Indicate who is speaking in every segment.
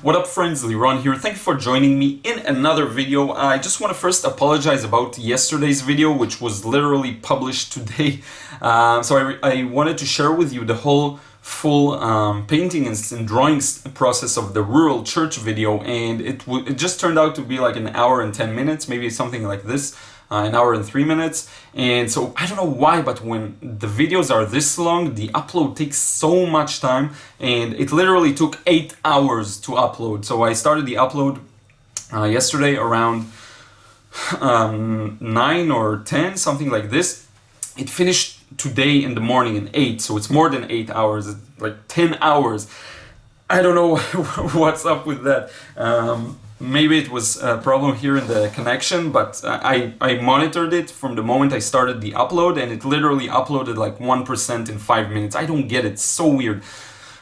Speaker 1: What up friends, Liron here. Thank you for joining me in another video. I just want to first apologize about yesterday's video, which was literally published today. I wanted to share with you the whole full painting and drawings process of the rural church video, and it just turned out to be like an hour and 10 minutes, maybe something like this. An hour and 3 minutes. And so I don't know why, but when the videos are this long, the upload takes so much time, and it literally took 8 hours to upload. So I started the upload yesterday around 9 or 10, something like this. It finished today in the morning at 8, so it's more than 8 hours, it's like 10 hours. I don't know what's up with that. Maybe it was a problem here in the connection, but I monitored it from the moment I started the upload, and it literally uploaded like 1% in 5 minutes. I don't get it, it's so weird.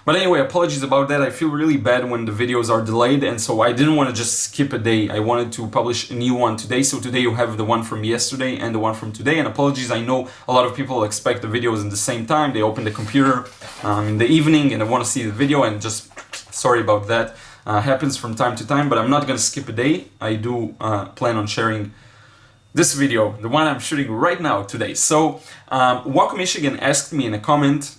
Speaker 1: But anyway, apologies about that. I feel really bad when the videos are delayed, and so I didn't want to just skip a day. I wanted to publish a new one today, so today you have the one from yesterday and the one from today. And apologies, I know a lot of people expect the videos in the same time. They open the computer in the evening and they want to see the video, and just sorry about that. Happens from time to time, but I'm not gonna skip a day. I do plan on sharing this video, the one I'm shooting right now today. So Waco Michigan asked me in a comment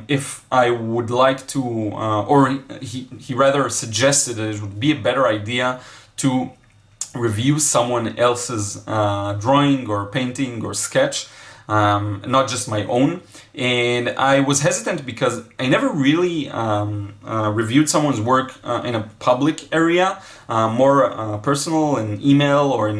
Speaker 1: if I would like to, or he rather suggested that it would be a better idea to review someone else's drawing or painting or sketch, not just my own. And I was hesitant because I never really reviewed someone's work in a public area, more personal in email or in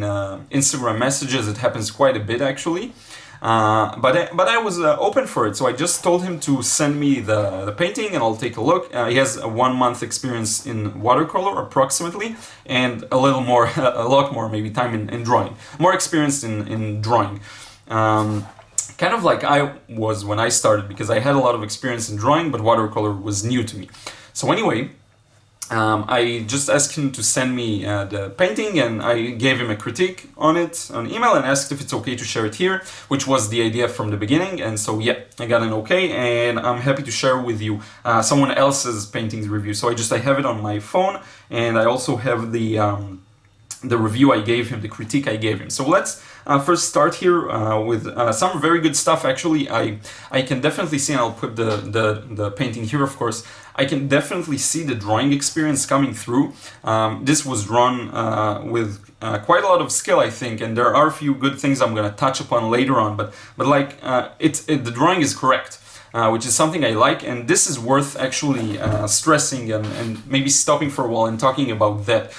Speaker 1: Instagram messages. It happens quite a bit actually. But I was open for it, so I just told him to send me the painting and I'll take a look. He has a 1 month experience in watercolor approximately, and a lot more maybe time in drawing. More experienced in drawing. Kind of like I was when I started, because I had a lot of experience in drawing, but watercolor was new to me. So anyway, I just asked him to send me the painting, and I gave him a critique on it on email and asked if it's okay to share it here, which was the idea from the beginning. And so yeah, I got an okay, and I'm happy to share with you someone else's paintings review. So I have it on my phone, and I also have the review I gave him, the critique I gave him. So let's first start here with some very good stuff. Actually, I can definitely see, and I'll put the painting here, of course. I can definitely see the drawing experience coming through. This was drawn with quite a lot of skill, I think, and there are a few good things I'm going to touch upon later on. But like the drawing is correct. Which is something I like, and this is worth actually stressing and maybe stopping for a while and talking about that.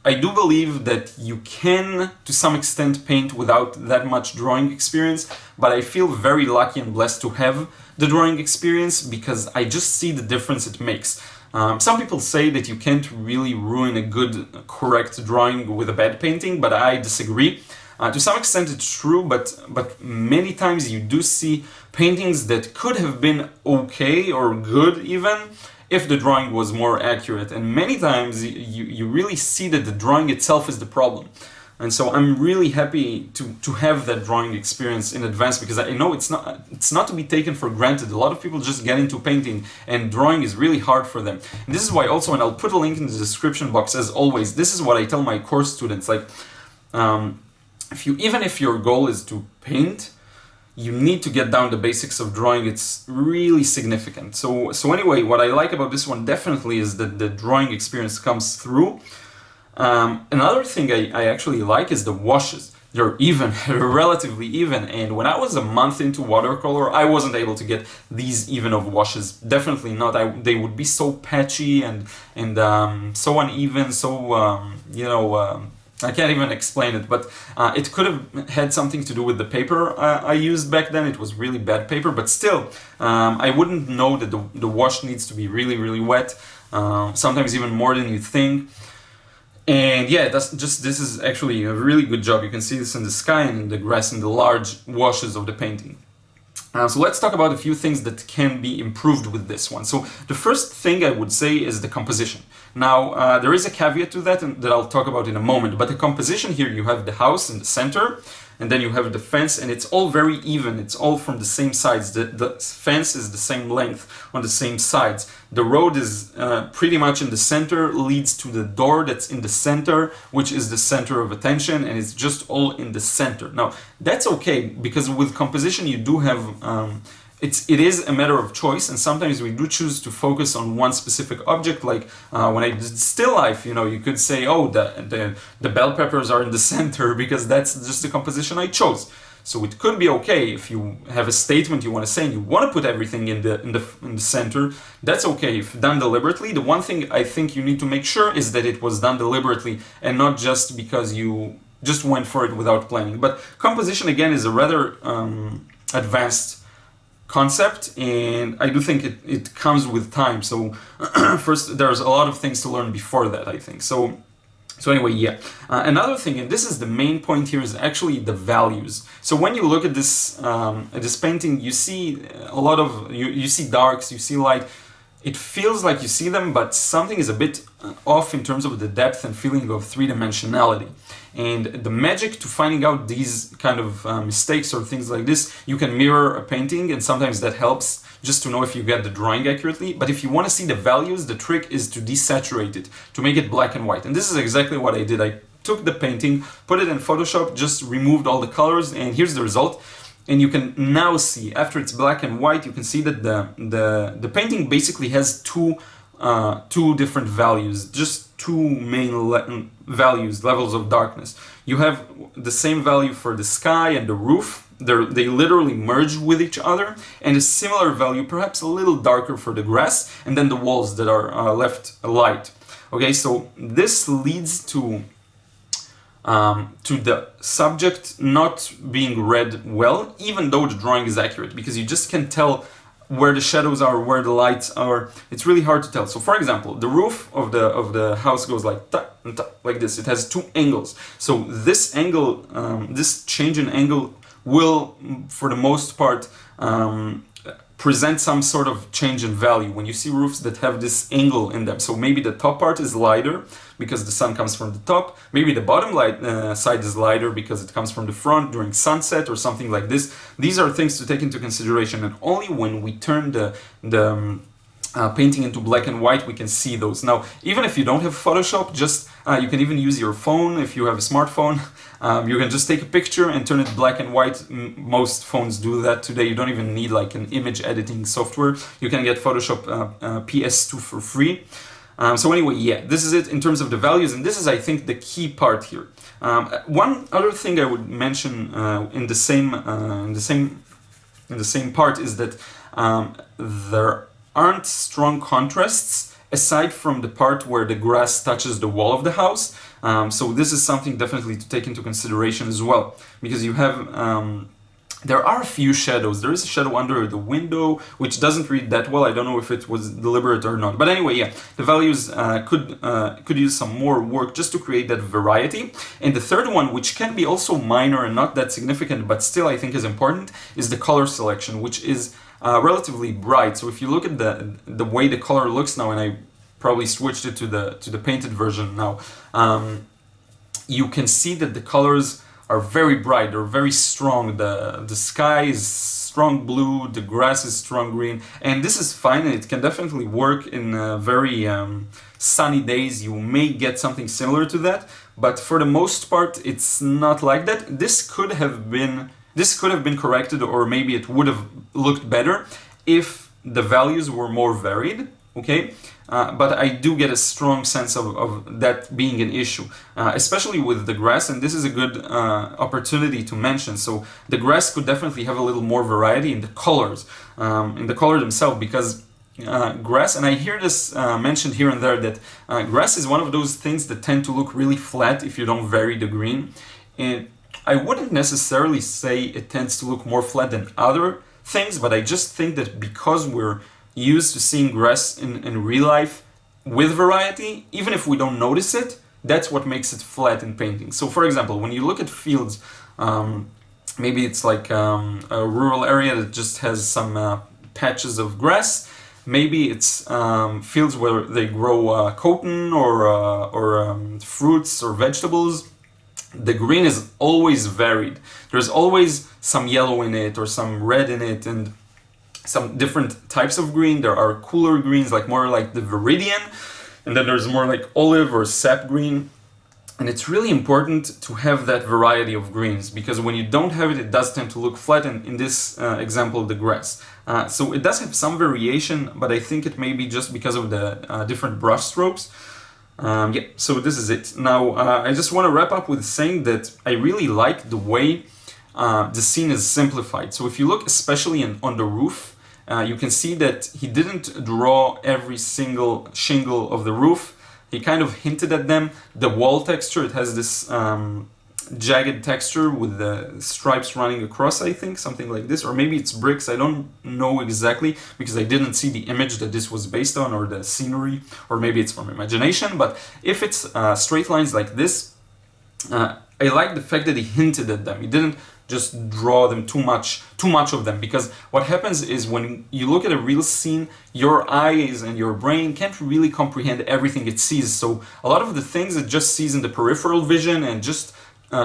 Speaker 1: I do believe that you can, to some extent, paint without that much drawing experience, but I feel very lucky and blessed to have the drawing experience because I just see the difference it makes. Some people say that you can't really ruin a good, correct drawing with a bad painting, but I disagree. To some extent it's true, but many times you do see paintings that could have been okay or good even, if the drawing was more accurate, and many times you really see that the drawing itself is the problem. And so I'm really happy to have that drawing experience in advance, because I know it's not to be taken for granted. A lot of people just get into painting, and drawing is really hard for them. And this is why also, and I'll put a link in the description box as always, this is what I tell my course students, like even if your goal is to paint, you need to get down the basics of drawing. It's really significant. So anyway, what I like about this one definitely is that the drawing experience comes through. Another thing I actually like is the washes. They're even, relatively even. And when I was a month into watercolor, I wasn't able to get these even of washes. Definitely not. They would be so patchy and so uneven, so I can't even explain it, but it could have had something to do with the paper I used back then. It was really bad paper, but still, I wouldn't know that the wash needs to be really, really wet, sometimes even more than you think. And yeah, this is actually a really good job. You can see this in the sky and in the grass and the large washes of the painting. So let's talk about a few things that can be improved with this one. So the first thing I would say is the composition. Now, there is a caveat to that that I'll talk about in a moment, but the composition here, you have the house in the center, and then you have the fence, and it's all very even. It's all from the same sides. The fence is the same length on the same sides. The road is pretty much in the center, leads to the door that's in the center, which is the center of attention, and it's just all in the center. Now, that's okay, because with composition you do have it is a matter of choice, and sometimes we do choose to focus on one specific object. Like when I did still life, you could say, oh, the bell peppers are in the center because that's just the composition I chose. So it could be okay if you have a statement you want to say and you want to put everything in the center. That's okay if done deliberately. The one thing I think you need to make sure is that it was done deliberately and not just because you just went for it without planning. But composition, again, is a rather advanced concept, and I do think it comes with time. So first, there's a lot of things to learn before that, I think. So anyway, yeah. Another thing, and this is the main point here, is actually the values. So when you look at this painting, you see a lot of you see darks, you see light. It feels like you see them, but something is a bit off in terms of the depth and feeling of three-dimensionality. And the magic to finding out these kind of mistakes or things like this, you can mirror a painting, and sometimes that helps just to know if you get the drawing accurately. But if you want to see the values, the trick is to desaturate it, to make it black and white. And this is exactly what I did. I took the painting, put it in Photoshop, just removed all the colors, and here's the result. And you can now see, after it's black and white, you can see that the painting basically has two different values, just two main values, levels of darkness. You have the same value for the sky and the roof. They literally merge with each other, and a similar value, perhaps a little darker, for the grass, and then the walls that are left light. Okay, so this leads to the subject not being read well, even though the drawing is accurate, because you just can't tell where the shadows are, where the lights are. It's really hard to tell. So for example, the roof of the house goes like like this. It has two angles. So this angle, this change in angle will, for the most part, present some sort of change in value when you see roofs that have this angle in them. So maybe the top part is lighter because the sun comes from the top. Maybe the bottom side is lighter because it comes from the front during sunset or something like this. These are things to take into consideration, and only when we turn the painting into black and white we can see those. Now, even if you don't have Photoshop, just you can even use your phone. If you have a smartphone, you can just take a picture and turn it black and white. Most phones do that today. You don't even need like an image editing software. You can get Photoshop PS2 for free. So anyway, yeah, this is it in terms of the values, and this is, I think, the key part here. One other thing I would mention in the same part is that there aren't strong contrasts aside from the part where the grass touches the wall of the house. So this is something definitely to take into consideration as well, because you have there are a few shadows. There is a shadow under the window which doesn't read that well. I don't know if it was deliberate or not, but anyway, yeah, the values could use some more work just to create that variety. And the third one, which can be also minor and not that significant, but still I think is important, is the color selection, which is relatively bright. So if you look at the way the color looks now, and I probably switched it to the painted version now, you can see that the colors are very bright, they're very strong. The sky is strong blue, the grass is strong green, and this is fine, and it can definitely work in very sunny days. You may get something similar to that, but for the most part it's not like that. This could have been corrected, or maybe it would have looked better if the values were more varied, okay? But I do get a strong sense of that being an issue, especially with the grass, and this is a good opportunity to mention. So the grass could definitely have a little more variety in the colors, themselves, because grass, and I hear this mentioned here and there, that grass is one of those things that tend to look really flat if you don't vary the green. And I wouldn't necessarily say it tends to look more flat than other things, but I just think that because we're used to seeing grass in real life with variety, even if we don't notice it, that's what makes it flat in painting. So for example, when you look at fields, maybe it's like a rural area that just has some patches of grass. Maybe it's fields where they grow cotton or fruits or vegetables. the green is always varied. There's always some yellow in it or some red in it, and some different types of green. There are cooler greens, like more like the Viridian, and then there's more like olive or sap green. And it's really important to have that variety of greens, because when you don't have it, it does tend to look flat, and in this example, the grass. So it does have some variation, but I think it may be just because of the different brush strokes. Yeah, so this is it. Now, I just want to wrap up with saying that I really like the way the scene is simplified. So if you look especially on the roof, you can see that he didn't draw every single shingle of the roof. He kind of hinted at them. The wall texture, it has this jagged texture with the stripes running across, I think, something like this. Or maybe it's bricks, I don't know exactly, because I didn't see the image that this was based on, or the scenery, or maybe it's from imagination. But if it's straight lines like this, I like the fact that he hinted at them. He didn't just draw them too much of them, because what happens is when you look at a real scene, your eyes and your brain can't really comprehend everything it sees. So a lot of the things it just sees in the peripheral vision and just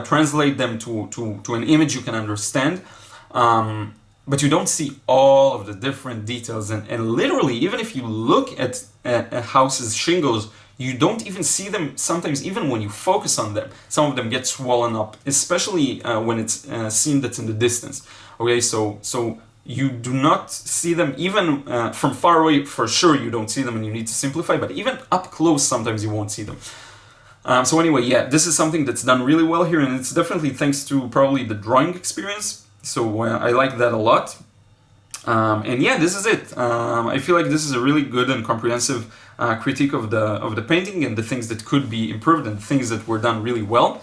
Speaker 1: translate them to an image you can understand, but you don't see all of the different details, and literally, even if you look at a house's shingles, you don't even see them sometimes. Even when you focus on them, some of them get swollen up, especially when it's a scene that's in the distance. Okay, so you do not see them, even from far away, for sure you don't see them, and you need to simplify, but even up close sometimes you won't see them. So anyway, yeah, this is something that's done really well here, and it's definitely thanks to probably the drawing experience, so I like that a lot. And yeah, this is it. I feel like this is a really good and comprehensive critique of the painting, and the things that could be improved, and the things that were done really well.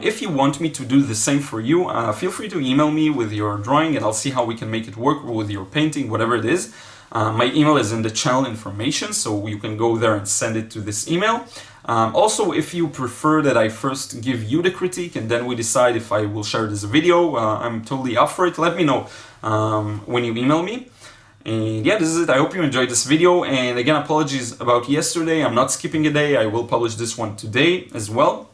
Speaker 1: If you want me to do the same for you, feel free to email me with your drawing, and I'll see how we can make it work with your painting, whatever it is. My email is in the channel information, so you can go there and send it to this email. Also, if you prefer that I first give you the critique and then we decide if I will share this video, I'm totally up for it. Let me know when you email me. And yeah, this is it. I hope you enjoyed this video. And again, apologies about yesterday. I'm not skipping a day. I will publish this one today as well.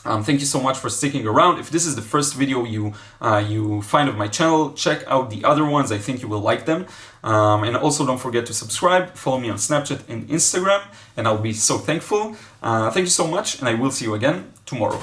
Speaker 1: Thank you so much for sticking around. If this is the first video you find of my channel, check out the other ones. I think you will like them. And also don't forget to subscribe, follow me on Snapchat and Instagram, and I'll be so thankful. Thank you so much, and I will see you again tomorrow.